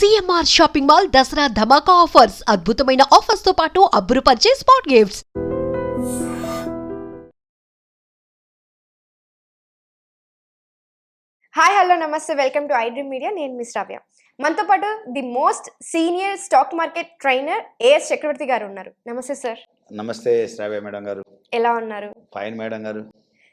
CMR shopping mall Dasara ధమాకా offers అద్భుతమైన offers తో పాటు అబ్బురుపరిచే spot gifts. Hi hello namaste welcome to iDream media. నేను మీ శ్రావ్య. మనతో పాటు the most senior stock market trainer AS Chakravarthi garu ఉన్నారు. నమస్తే సార్. నమస్తే శ్రావ్య మేడం గారు. ఎలా ఉన్నారు? ఫైన్ మేడం గారు.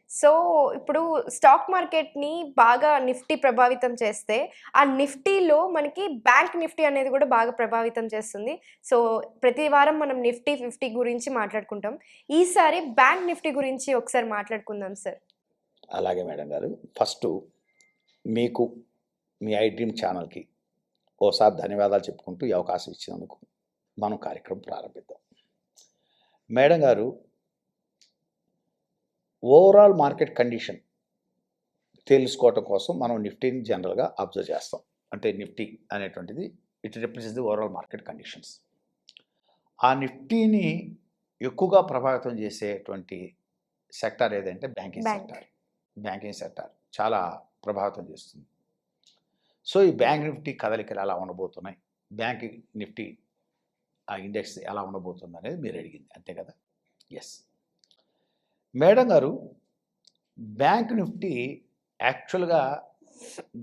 సో ఇప్పుడు స్టాక్ మార్కెట్ని బాగా నిఫ్టీ ప్రభావితం చేస్తే ఆ నిఫ్టీలో మనకి బ్యాంక్ నిఫ్టీ అనేది కూడా బాగా ప్రభావితం చేస్తుంది. సో ప్రతి వారం మనం నిఫ్టీ 50 గురించి మాట్లాడుకుంటాం. ఈసారి బ్యాంక్ నిఫ్టీ గురించి ఒకసారి మాట్లాడుకుందాం సార్. అలాగే మేడం గారు. ఫస్ట్ మీకు మీ ఐడ్రీమ్ ఛానల్కి ఓసారి ధన్యవాదాలు చెప్పుకుంటూ ఈ అవకాశం ఇచ్చినందుకు మనం కార్యక్రమం ప్రారంభిద్దాం. మేడం గారు, ఓవరాల్ మార్కెట్ కండిషన్ తెలుసుకోవటం కోసం మనం నిఫ్టీని జనరల్గా అబ్జర్వ్ చేస్తాం. అంటే నిఫ్టీ అనేటువంటిది it represents the overall market conditions. ఆ నిఫ్టీని ఎక్కువగా ప్రభావితం చేసేటువంటి సెక్టార్ ఏదంటే బ్యాంకింగ్ సెక్టార్. బ్యాంకింగ్ సెక్టార్ చాలా ప్రభావితం చేస్తుంది. సో ఈ బ్యాంక్ నిఫ్టీ కదలికలు ఎలా ఉండబోతున్నాయి, బ్యాంక్ నిఫ్టీ ఆ ఇండెక్స్ ఎలా ఉండబోతుంది అనేది మీరు అడిగింది, అంతే కదా? ఎస్ మేడం గారు, బ్యాంక్ నిఫ్టీ యాక్చువల్గా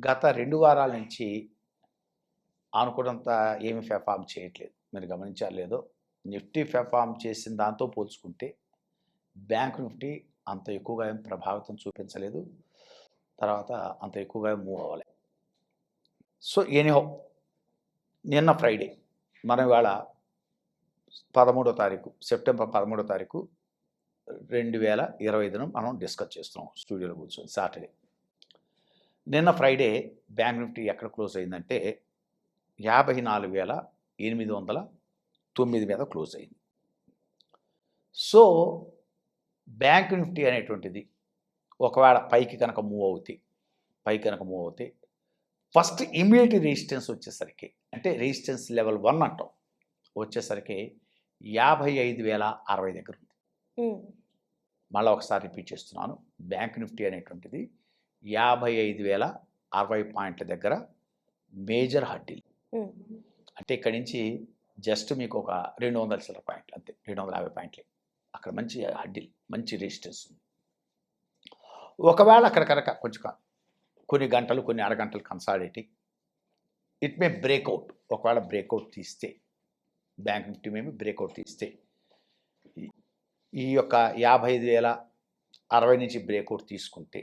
గత 2 వారాల నుంచి అనుకున్నంత ఏమి పెర్ఫామ్ చేయట్లేదు. మీరు గమనించారు లేదో, నిఫ్టీ పెర్ఫామ్ చేసిన దాంతో పోల్చుకుంటే బ్యాంక్ నిఫ్టీ అంత ఎక్కువగా ఏం ప్రభావితం చూపించలేదు, తర్వాత అంత ఎక్కువగా మూవ్ అవ్వలేదు. సో ఎనీహౌ, నిన్న ఫ్రైడే, మనం ఇవాళ 13వ తారీఖు, సెప్టెంబర్ 13వ తారీఖు 2025 మనం డిస్కస్ చేస్తున్నాం స్టూడియోలో కూర్చొని. సాటర్డే నిన్న ఫ్రైడే బ్యాంక్ నిఫ్టీ ఎక్కడ క్లోజ్ అయిందంటే 54,809 మీద క్లోజ్ అయింది. సో బ్యాంక్ నిఫ్టీ అనేటువంటిది ఒకవేళ పైకి కనుక మూవ్ అవుతే ఫస్ట్ ఇమీడియట్ రెసిస్టెన్స్ వచ్చేసరికి, అంటే రెసిస్టెన్స్ లెవెల్ 1 అంటాం, వచ్చేసరికి 55,060 దగ్గర ఉంది. మళ్ళీ ఒకసారి రిపీట్ చేస్తున్నాను, బ్యాంక్ నిఫ్టీ అనేటువంటిది 55,060 పాయింట్ల దగ్గర మేజర్ హడ్డీలు. అంటే ఇక్కడి నుంచి జస్ట్ మీకు ఒక 200 చిల్లర పాయింట్లు, అంతే, 250 పాయింట్లే. అక్కడ మంచి హడ్డీలు, మంచి రెసిస్టెన్స్ ఉంది. ఒకవేళ అక్కడ కనుక కొంచెం కొన్ని గంటలు, కొన్ని అరగంటలు కన్సాలిడేటింగ్, ఇట్ మే బ్రేక్అవుట్. ఒకవేళ బ్రేక్అవుట్ తీస్తే, బ్యాంక్ నిఫ్టీ మేము బ్రేక్అవుట్ తీస్తే ఈ యొక్క 55,060 నుంచి బ్రేక్అవుట్ తీసుకుంటే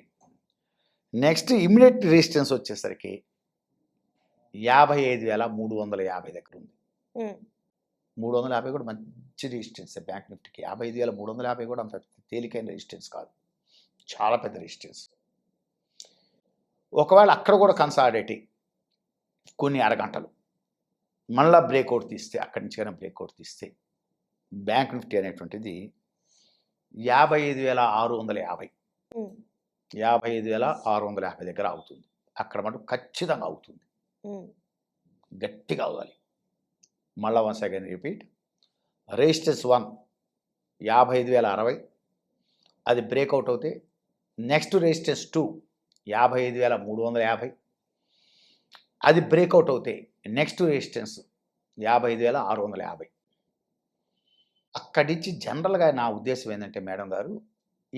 నెక్స్ట్ ఇమ్మీడియట్ రెసిస్టెన్స్ వచ్చేసరికి 55,350 దగ్గర ఉంది. 350 కూడా మంచి రెసిస్టెన్స్ బ్యాంక్ నిఫ్టీకి. 55,350 కూడా అంత తేలికైన రెసిస్టెన్స్ కాదు, చాలా పెద్ద రెసిస్టెన్స్. ఒకవేళ అక్కడ కూడా కన్సాలిడేటింగ్ కొన్ని అరగంటలు మళ్ళీ బ్రేక్అవుట్ తీస్తే, అక్కడి నుంచి కానీ బ్రేక్అవుట్ తీస్తే బ్యాంక్ నిఫ్టీ అనేటువంటిది 55,650 55,650 దగ్గర అవుతుంది. అక్కడ మటుకు ఖచ్చితంగా అవుతుంది, గట్టిగా అవ్వాలి. మళ్ళీ వన్స్ అగైన్ రిపీట్, రెసిస్టెన్స్ 1 55,060, అది బ్రేక్అవుట్ అవుతే నెక్స్ట్ రెసిస్టెన్స్ 2 55,350, అది బ్రేక్అవుట్ అవుతే నెక్స్ట్ రెసిస్టెన్స్ 55,650. అక్కడి నుంచి జనరల్గా నా ఉద్దేశం ఏంటంటే మేడం గారు,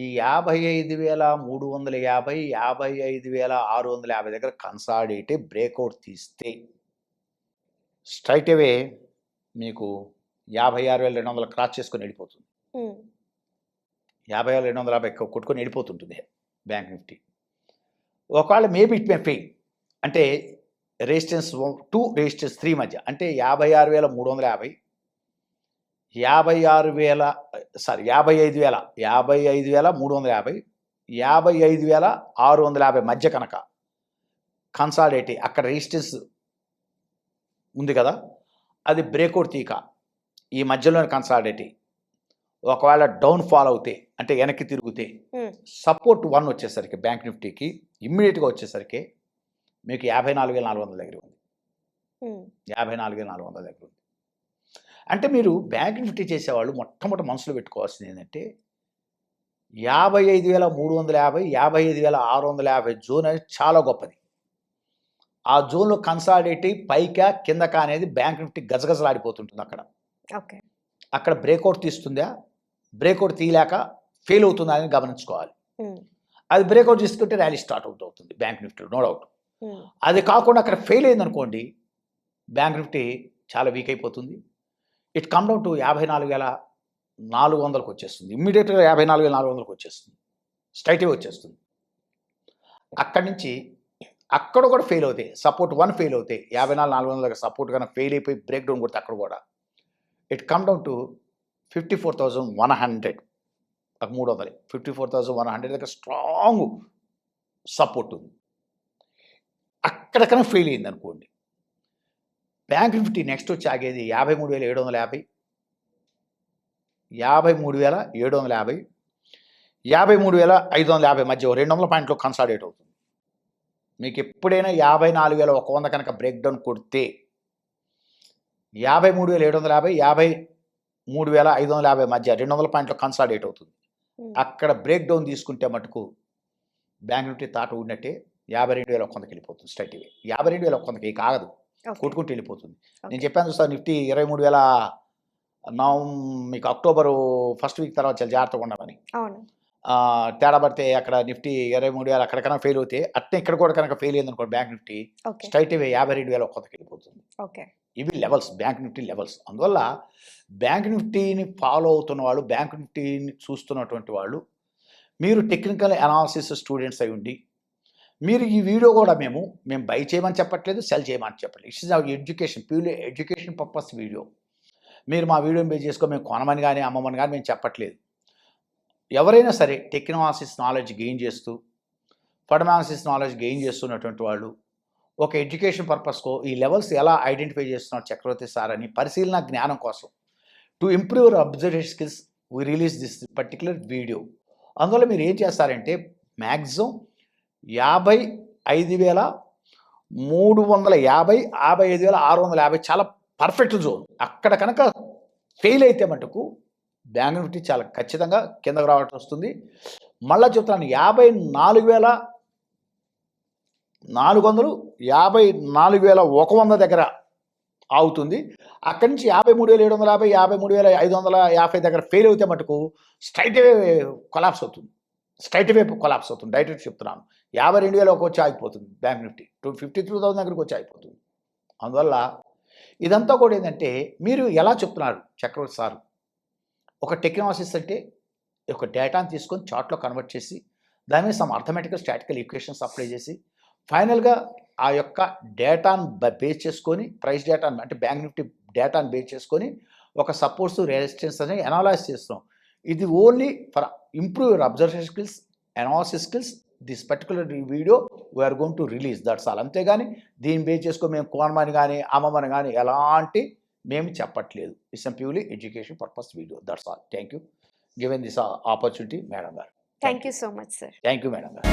ఈ 55,350 55,650 దగ్గర కన్సాలిడేట్ బ్రేక్అవుట్ తీస్తే స్ట్రైట్ అవే మీకు 56,200 క్రాస్ చేసుకొని వెళ్ళిపోతుంది. 56,250 కొట్టుకొని వెళ్ళిపోతుంటుంది బ్యాంక్ నిఫ్టీ. ఒకవేళ మేబీ ఇట్ మే ఫెయిల్, అంటే రెసిస్టెన్స్ 2 రెసిస్టెన్స్ 3 మధ్య, అంటే 56,350 55,350 55,650 మధ్య కనుక కన్సాలిడేట్, అక్కడ రెసిస్టెన్స్ ఉంది కదా, అది బ్రేక్అవుట్ తీక ఈ మధ్యలోనే కన్సాలిడేట్, ఒకవేళ డౌన్ ఫాల్ అవుతే, అంటే వెనక్కి తిరిగితే సపోర్ట్ 1 వచ్చేసరికి బ్యాంక్ నిఫ్టీకి ఇమ్మీడియట్గా వచ్చేసరికి మీకు 54,400 దగ్గర ఉంది. 54,400 దగ్గర ఉంది. అంటే మీరు బ్యాంక్ నిఫ్టీ చేసేవాళ్ళు మొట్టమొదటి మనసులో పెట్టుకోవాల్సింది ఏంటంటే 55,350 55,650 జోన్ అనేది చాలా గొప్పది. ఆ జోన్లో కన్సాలిడేట్ పైకా కిందకా అనేది బ్యాంక్ నిఫ్టీ గజగజలాడిపోతుంటుంది ఓకే. అక్కడ బ్రేక్అవుట్ తీస్తుందా, బ్రేక్అవుట్ తీయలేక ఫెయిల్ అవుతుందా అని గమనించుకోవాలి. హ్మ్. అది బ్రేక్అవుట్ తీసుకుంటే ర్యాలీ స్టార్ట్ అవుతుంది బ్యాంక్ నిఫ్టీ, నో డౌట్. హ్మ్. అది కాకుండా అక్కడ ఫెయిల్ అయిందనుకోండి, బ్యాంక్ నిఫ్టీ చాలా వీక్ అయిపోతుంది. ఇట్ కమ్ డౌన్ టు 54,400కి వచ్చేస్తుంది. ఇమ్మీడియట్గా 54,400కి వచ్చేస్తుంది, స్ట్రైట్గా వచ్చేస్తుంది. అక్కడి నుంచి అక్కడ కూడా ఫెయిల్ అవుతాయి, సపోర్ట్ 1 ఫెయిల్ అవుతాయి, 54,400 దగ్గర సపోర్ట్ కన్నా ఫెయిల్ అయిపోయి బ్రేక్ డౌన్ కొడితే అక్కడ కూడా ఇట్ కమ్ డౌన్ టు 54,100. 300 54,100 దగ్గర స్ట్రాంగ్ సపోర్ట్ ఉంది. అక్కడికన్నా ఫెయిల్ అయింది అనుకోండి, బ్యాంక్ నిఫ్టీ నెక్స్ట్ వచ్చి ఆగేది 53,750, 53,750, 53,550 మధ్య 200 పాయింట్లు కన్సాలిడేట్ అవుతుంది. మీకు ఎప్పుడైనా 54,100 కనుక బ్రేక్ డౌన్ కొడితే 53,750, 53,550 మధ్య 200 పాయింట్లు కన్సాలిడేట్ అవుతుంది. అక్కడ బ్రేక్ డౌన్ తీసుకుంటే మటుకు బ్యాంక్ నిఫ్టీ తాట ఉన్నట్టే 52,100కి వెళ్ళిపోతుంది స్ట్రైట్ అవే. 52,100కి కాగదు, కొట్టుకుంటూ వెళ్ళిపోతుంది. నేను చెప్పాను చూస్తా, నిఫ్టీ 23,000 మీకు అక్టోబరు ఫస్ట్ వీక్ తర్వాత చాలా జాగ్రత్తగా ఉండమని. తేడా పడితే అక్కడ నిఫ్టీ 23,000 అక్కడికన్నా ఫెయిల్ అవుతే అట్నే ఇక్కడ కూడా కనుక ఫెయిల్ అయింది అనుకోండి, బ్యాంక్ నిఫ్టీ స్ట్రైట్ అవే 52,100కి వెళ్ళిపోతుంది. ఇవి లెవెల్స్, బ్యాంక్ నిఫ్టీ లెవెల్స్. అందువల్ల బ్యాంక్ నిఫ్టీని ఫాలో అవుతున్న వాళ్ళు, బ్యాంక్ నిఫ్టీని చూస్తున్నటువంటి వాళ్ళు, మీరు టెక్నికల్ అనాలిసిస్ స్టూడెంట్స్ అయి ఉండి, మీరు ఈ వీడియో కూడా మేము బై చేయమని చెప్పట్లేదు, సెల్ చేయమని చెప్పట్లేదు. It's is our education, purely education purpose video. మీరు మా వీడియోని బేస్ చేసుకో మేము కొనమని కానీ అమ్మమని కానీ మేము చెప్పట్లేదు. ఎవరైనా సరే టెక్నాలసిస్ నాలెడ్జ్ గెయిన్ చేస్తూ, ఫండమెంటల్స్ నాలెడ్జ్ గెయిన్ చేస్తున్నటువంటి వాళ్ళు ఒక ఎడ్యుకేషన్ పర్పస్కో ఈ లెవెల్స్ ఎలా ఐడెంటిఫై చేస్తున్నారు చక్రవర్తి సార్ అని పరిశీలన జ్ఞానం కోసం, to improve your observation skills we release this particular video. అందువల్ల మీరు ఏం చేస్తారంటే మ్యాక్సిమం 55,350, 55,650 చాలా పర్ఫెక్ట్ జోన్. అక్కడ కనుక ఫెయిల్ అయితే మటుకు బ్యాంక్ నిఫ్టీ చాలా ఖచ్చితంగా కిందకు రావటం వస్తుంది. మళ్ళీ చెప్తాను, 54,400, 54,100 దగ్గర ఆగుతుంది. అక్కడి నుంచి 53,750, 53,550 దగ్గర ఫెయిల్ అయితే మటుకు స్ట్రైట్ అవే కొలాప్స్ అవుతుంది, డైరెక్ట్ చెప్తున్నాను. 52,000 వచ్చి ఆగిపోతుంది బ్యాంక్ నిఫ్టీ, 53,000 దగ్గరికి వచ్చి ఆగిపోతుంది. అందువల్ల ఇదంతా కూడా ఏంటంటే, మీరు ఎలా చెప్తున్నారు చక్రవర్తి సార్, ఒక టెక్నాలజీస్ అంటే ఒక డేటాను తీసుకొని చార్ట్లో కన్వర్ట్ చేసి దాని మీద some arithmetical statistical equations apply చేసి ఫైనల్గా ఆ యొక్క డేటాను బేస్ చేసుకొని, ప్రైస్ డేటాను అంటే బ్యాంక్ నిఫ్టీ డేటాను బేస్ చేసుకొని ఒక సపోర్ట్స్ రెసిస్టెన్స్ అనేది అనాలైజ్ చేస్తున్నాం. ఇది only for improve your observation skills, analysis skills. This particular video we're going to release, that's all. అంతేగాని దీన్ని బేస్ చేసుకొని మేము కొనమని కానీ అమ్మమని కానీ ఎలాంటి మేము చెప్పట్లేదు. It's purely education purpose video, that's all. Thank you given this opportunity madam గారు. Thank you so much sir. Thank you madam గారు.